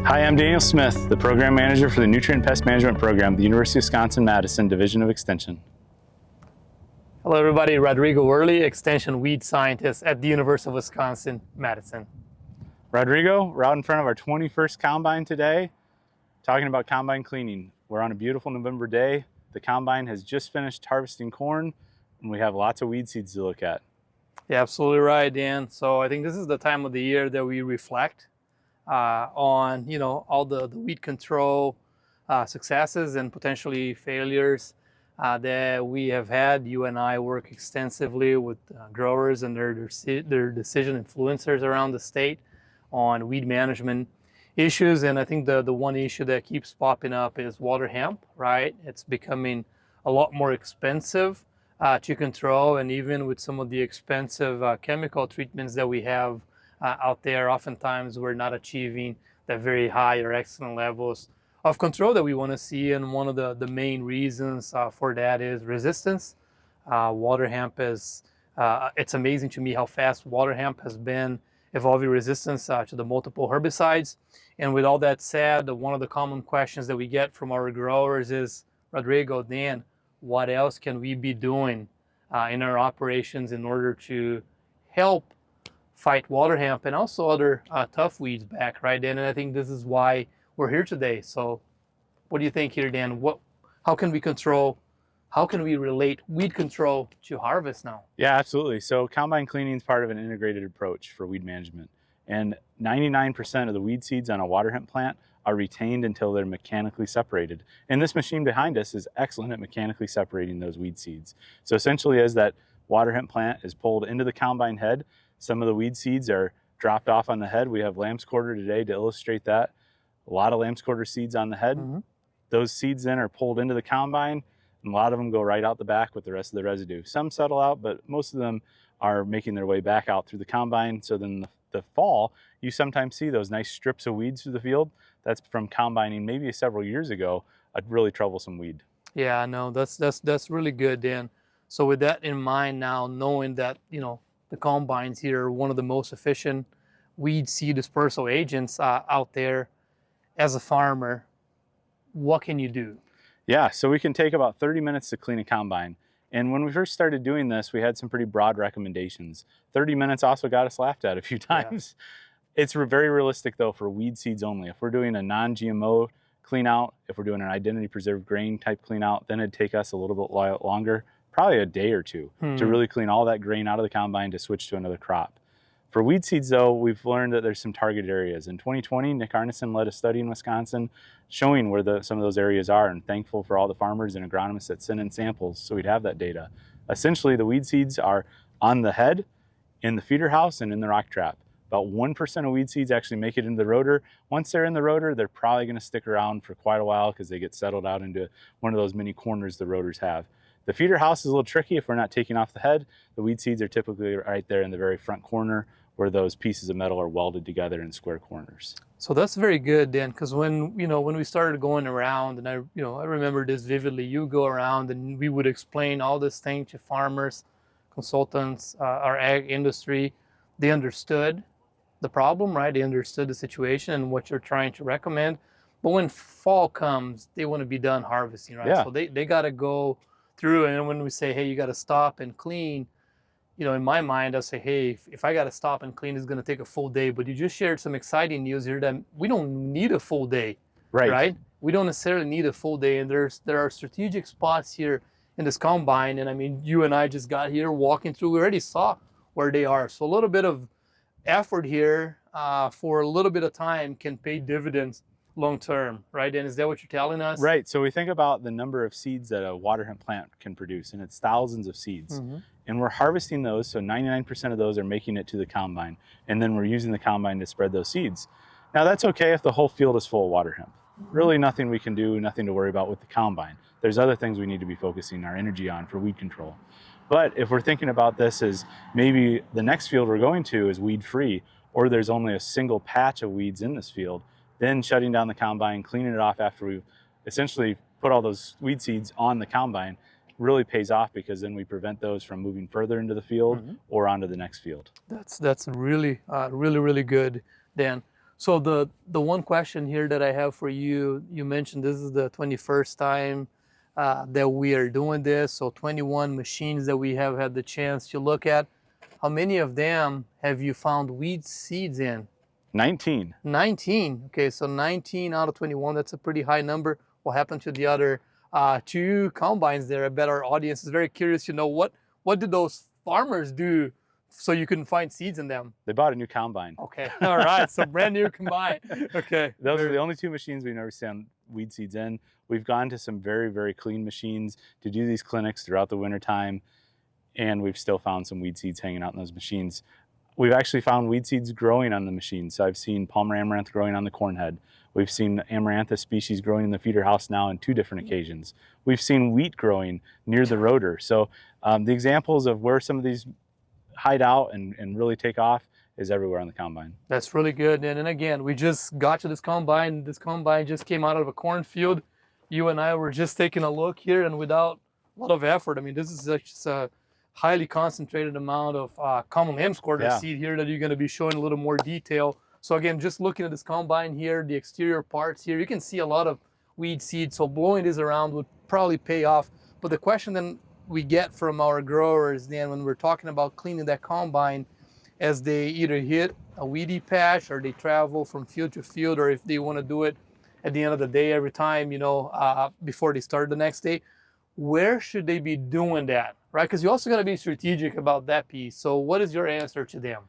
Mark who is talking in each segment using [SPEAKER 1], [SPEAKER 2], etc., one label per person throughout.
[SPEAKER 1] Hi, I'm Daniel Smith, the Program Manager for the Nutrient Pest Management Program at the University of Wisconsin-Madison Division of Extension.
[SPEAKER 2] Hello everybody, Rodrigo Werle, Extension Weed Scientist at the University of Wisconsin-Madison.
[SPEAKER 1] Rodrigo, we're out in front of our 21st Combine today, talking about combine cleaning. We're on a beautiful November day. The Combine has just finished harvesting corn, and we have lots of weed seeds to look at.
[SPEAKER 2] Yeah, absolutely right, Dan. So I think this is the time of the year that we reflect on, all the weed control successes and potentially failures that we have had. You and I work extensively with growers and their decision influencers around the state on weed management issues. And I think the one issue that keeps popping up is water hemp, right? It's becoming a lot more expensive to control, and even with some of the expensive chemical treatments that we have out there, oftentimes we're not achieving the very high or excellent levels of control that we want to see. And one of the main reasons for that is resistance. Water hemp is, it's amazing to me how fast water hemp has been evolving resistance to the multiple herbicides. And with all that said, one of the common questions that we get from our growers is, Rodrigo, Dan, what else can we be doing in our operations in order to help fight water hemp and also other tough weeds back, right, Dan? And I think this is why we're here today. So what do you think here, Dan? How can we relate weed control to harvest now?
[SPEAKER 1] Yeah, absolutely. So combine cleaning is part of an integrated approach for weed management. And 99% of the weed seeds on a water hemp plant are retained until they're mechanically separated. And this machine behind us is excellent at mechanically separating those weed seeds. So essentially, as that water hemp plant is pulled into the combine head, some of the weed seeds are dropped off on the head. We have lamb's quarter today to illustrate that. A lot of lamb's quarter seeds on the head. Mm-hmm. Those seeds then are pulled into the combine, and a lot of them go right out the back with the rest of the residue. Some settle out, but most of them are making their way back out through the combine. So then the fall, you sometimes see those nice strips of weeds through the field. That's from combining maybe several years ago, a really troublesome weed.
[SPEAKER 2] Yeah, no, that's really good, Dan. So with that in mind now, knowing that, the combines here are one of the most efficient weed seed dispersal agents out there, as a farmer, what can you do?
[SPEAKER 1] Yeah, so we can take about 30 minutes to clean a combine. And when we first started doing this, we had some pretty broad recommendations. 30 minutes also got us laughed at a few times. Yeah. It's very realistic though for weed seeds only. If we're doing a non-GMO clean out, if we're doing an identity preserved grain type clean out, then it'd take us a little bit longer, probably a day or two, to really clean all that grain out of the combine to switch to another crop. For weed seeds though, we've learned that there's some target areas. In 2020, Nick Arneson led a study in Wisconsin showing where some of those areas are, and thankful for all the farmers and agronomists that sent in samples so we'd have that data. Essentially, the weed seeds are on the head, in the feeder house, and in the rock trap. About 1% of weed seeds actually make it into the rotor. Once they're in the rotor, they're probably going to stick around for quite a while because they get settled out into one of those mini corners the rotors have. The feeder house is a little tricky if we're not taking off the head. The weed seeds are typically right there in the very front corner where those pieces of metal are welded together in square corners.
[SPEAKER 2] So that's very good, Dan, because when we started going around, and I remember this vividly, you go around and we would explain all this thing to farmers, consultants, our ag industry. They understood the problem, right? They understood the situation and what you're trying to recommend. But when fall comes, they want to be done harvesting, right?
[SPEAKER 1] Yeah.
[SPEAKER 2] So they got to go through, and when we say, hey, you got to stop and clean, in my mind, I say, hey, if I got to stop and clean, it's going to take a full day. But you just shared some exciting news here that we don't need a full day, right? We don't necessarily need a full day. And there are strategic spots here in this combine. And I mean, you and I just got here walking through. We already saw where they are. So a little bit of effort here for a little bit of time can pay dividends long term, right? And is that what you're telling us?
[SPEAKER 1] Right. So we think about the number of seeds that a water hemp plant can produce, and it's thousands of seeds. Mm-hmm. And we're harvesting those, so 99% of those are making it to the combine, and then we're using the combine to spread those seeds. Now that's okay if the whole field is full of water hemp. Really nothing we can do, nothing to worry about with the combine. There's other things we need to be focusing our energy on for weed control. But if we're thinking about this as maybe the next field we're going to is weed free, or there's only a single patch of weeds in this field, then shutting down the combine, cleaning it off after we've essentially put all those weed seeds on the combine really pays off, because then we prevent those from moving further into the field or onto the next field.
[SPEAKER 2] That's really, really good, Dan. So the one question here that I have for you, you mentioned this is the 21st time that we are doing this. So 21 machines that we have had the chance to look at. How many of them have you found weed seeds in?
[SPEAKER 1] 19.
[SPEAKER 2] 19. Okay, so 19 out of 21. That's a pretty high number. What happened to the other two combines there? I bet our audience is very curious to know what did those farmers do so you couldn't find seeds in them?
[SPEAKER 1] They bought a new combine.
[SPEAKER 2] Okay, all right, so brand new combine. Okay.
[SPEAKER 1] Those are the only two machines we've never seen weed seeds in. We've gone to some very, very clean machines to do these clinics throughout the winter time, and we've still found some weed seeds hanging out in those machines. We've actually found weed seeds growing on the machines. So I've seen Palmer amaranth growing on the corn head. We've seen Amaranthus species growing in the feeder house now on 2 different occasions. We've seen wheat growing near the rotor. So the examples of where some of these hide out and really take off is everywhere on the combine.
[SPEAKER 2] That's really good. And again, we just got to this combine. This combine just came out of a cornfield. You and I were just taking a look here, and without a lot of effort. I mean, this is just a highly concentrated amount of common lamb's quarter seed here that you're going to be showing a little more detail. So again, just looking at this combine here, the exterior parts here, you can see a lot of weed seed. So blowing this around would probably pay off. But the question then we get from our growers then when we're talking about cleaning that combine, as they either hit a weedy patch or they travel from field to field, or if they want to do it at the end of the day every time, you know, before they start the next day, where should they be doing that, right? Because you also got to be strategic about that piece. So what is your answer to them?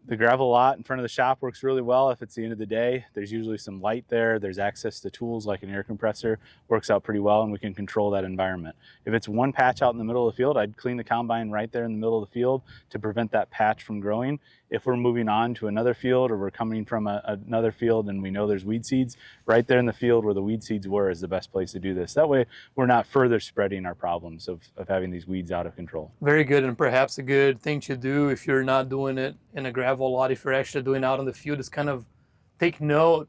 [SPEAKER 1] The gravel lot in front of the shop works really well if it's the end of the day. There's usually some light there. There's access to tools like an air compressor. Works out pretty well, and we can control that environment. If it's one patch out in the middle of the field, I'd clean the combine right there in the middle of the field to prevent that patch from growing. If we're moving on to another field, or we're coming from another field and we know there's weed seeds, right there in the field where the weed seeds were is the best place to do this. That way we're not further spreading our problems of having these weeds out of control.
[SPEAKER 2] Very good, and perhaps a good thing to do if you're not doing it in a gravel lot, if you're actually doing it out in the field, is kind of take note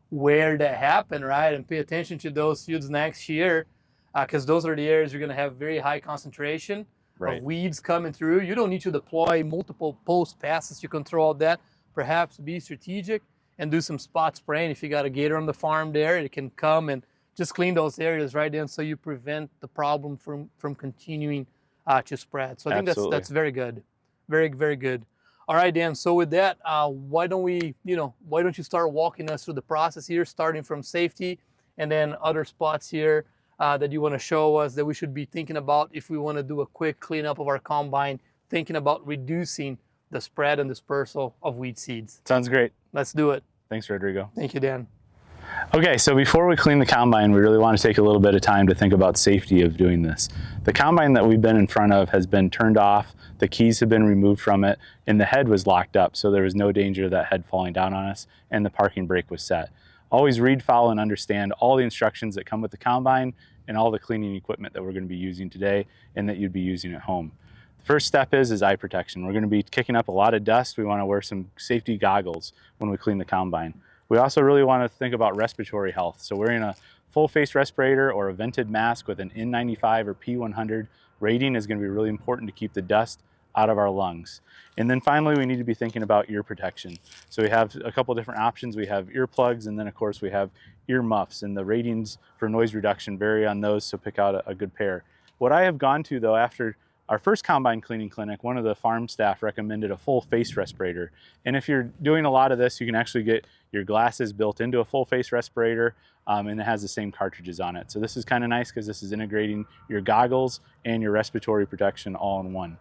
[SPEAKER 2] where that happened, right? And pay attention to those fields next year, because those are the areas you're going to have very high concentration of weeds coming through. You don't need to deploy multiple post passes to control that. Perhaps be strategic and do some spot spraying. If you got a gator on the farm there, it can come and just clean those areas right in, so you prevent the problem from continuing to spread. So I think that's very good. Very, very good. All right, Dan, so with that, why don't you start walking us through the process here, starting from safety and then other spots here that you want to show us that we should be thinking about if we want to do a quick cleanup of our combine, thinking about reducing the spread and dispersal of weed seeds.
[SPEAKER 1] Sounds great.
[SPEAKER 2] Let's do it.
[SPEAKER 1] Thanks, Rodrigo.
[SPEAKER 2] Thank you, Dan.
[SPEAKER 1] Okay, so before we clean the combine, we really want to take a little bit of time to think about safety of doing this. The combine that we've been in front of has been turned off, the keys have been removed from it, and the head was locked up, so there was no danger of that head falling down on us, and the parking brake was set. Always read, follow, and understand all the instructions that come with the combine and all the cleaning equipment that we're going to be using today and that you'd be using at home. The first step is eye protection. We're going to be kicking up a lot of dust. We want to wear some safety goggles when we clean the combine. We also really want to think about respiratory health. So wearing a full face respirator or a vented mask with an N95 or P100 rating is going to be really important to keep the dust out of our lungs. And then finally, we need to be thinking about ear protection. So we have a couple different options. We have earplugs, and then of course we have ear muffs, and the ratings for noise reduction vary on those, so pick out a good pair. What I have gone to though, after our first combine cleaning clinic, one of the farm staff recommended a full face respirator. And if you're doing a lot of this, you can actually get your glasses built into a full face respirator, and it has the same cartridges on it. So this is kind of nice because this is integrating your goggles and your respiratory protection all in one.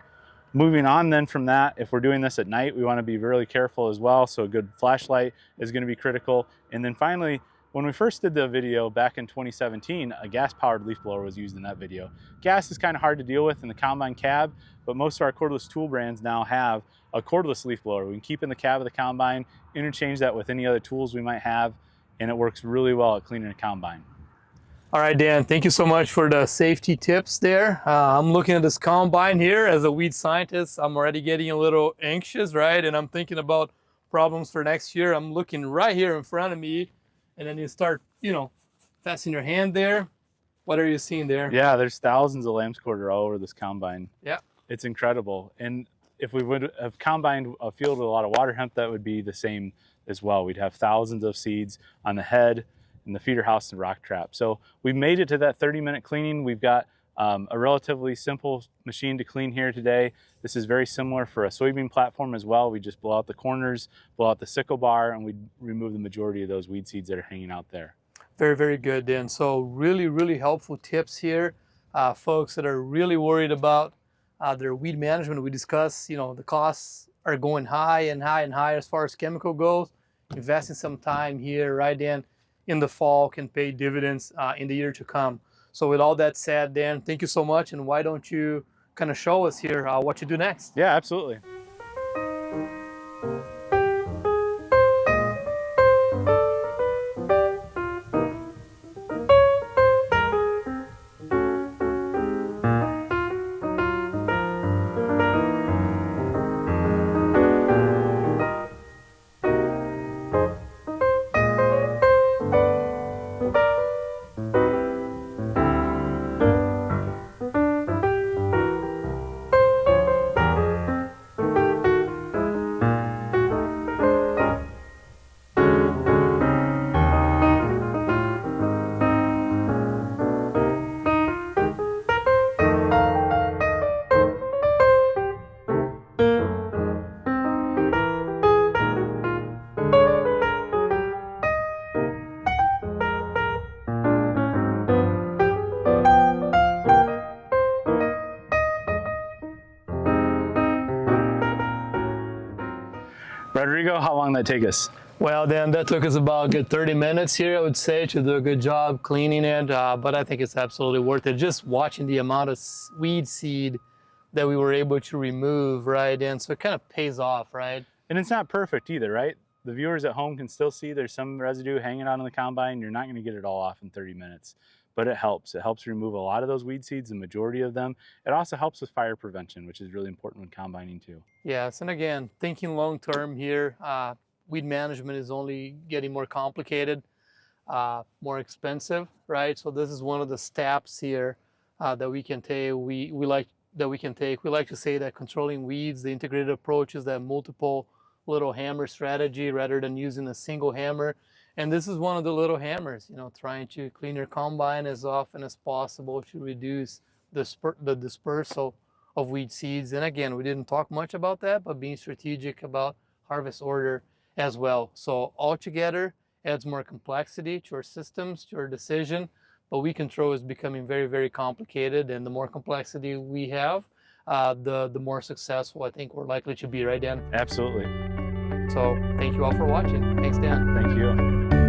[SPEAKER 1] Moving on then from that, if we're doing this at night, we want to be really careful as well. So a good flashlight is going to be critical. And then finally, when we first did the video back in 2017, a gas-powered leaf blower was used in that video. Gas is kind of hard to deal with in the combine cab, but most of our cordless tool brands now have a cordless leaf blower. We can keep in the cab of the combine, interchange that with any other tools we might have, and it works really well at cleaning a combine.
[SPEAKER 2] All right, Dan, thank you so much for the safety tips there. I'm looking at this combine here as a weed scientist. I'm already getting a little anxious, right? And I'm thinking about problems for next year. I'm looking right here in front of me, and then you start, passing your hand there. What are you seeing there?
[SPEAKER 1] Yeah, there's thousands of lamb's quarter all over this combine.
[SPEAKER 2] Yeah.
[SPEAKER 1] It's incredible. And if we would have combined a field with a lot of water hemp, that would be the same as well. We'd have thousands of seeds on the head, in the feeder house, and rock trap. So we made it to that 30-minute cleaning. We've got a relatively simple machine to clean here today. This is very similar for a soybean platform as well. We just blow out the corners, blow out the sickle bar, and we remove the majority of those weed seeds that are hanging out there.
[SPEAKER 2] Very, very good, Dan. So really, really helpful tips here. Folks that are really worried about their weed management. We discussed, you know, the costs are going high and high and high as far as chemical goes. Investing some time here, right, Dan, in the fall can pay dividends in the year to come. So with all that said, Dan, thank you so much. And why don't you kind of show us here what you do next?
[SPEAKER 1] Yeah, absolutely. Rodrigo, how long did that take us?
[SPEAKER 2] Well, Dan, that took us about a good 30 minutes here, I would say, to do a good job cleaning it. But I think it's absolutely worth it. Just watching the amount of weed seed that we were able to remove, right? And so it kind of pays off, right?
[SPEAKER 1] And it's not perfect either, right? The viewers at home can still see there's some residue hanging out on the combine. You're not going to get it all off in 30 minutes, but it helps. It helps remove a lot of those weed seeds, the majority of them. It also helps with fire prevention, which is really important when combining too.
[SPEAKER 2] Yes, and again, thinking long term here, weed management is only getting more complicated, more expensive, right? So this is one of the steps here that we can take. We like to say that controlling weeds, the integrated approach is that multiple little hammer strategy rather than using a single hammer. And this is one of the little hammers, you know, trying to clean your combine as often as possible to reduce the dispersal of weed seeds. And again, we didn't talk much about that, but being strategic about harvest order as well. So altogether adds more complexity to our systems, to our decision, but weed control is becoming very, very complicated. And the more complexity we have, the more successful I think we're likely to be, right, Dan?
[SPEAKER 1] Absolutely.
[SPEAKER 2] So thank you all for watching. Thanks, Dan.
[SPEAKER 1] Thank you.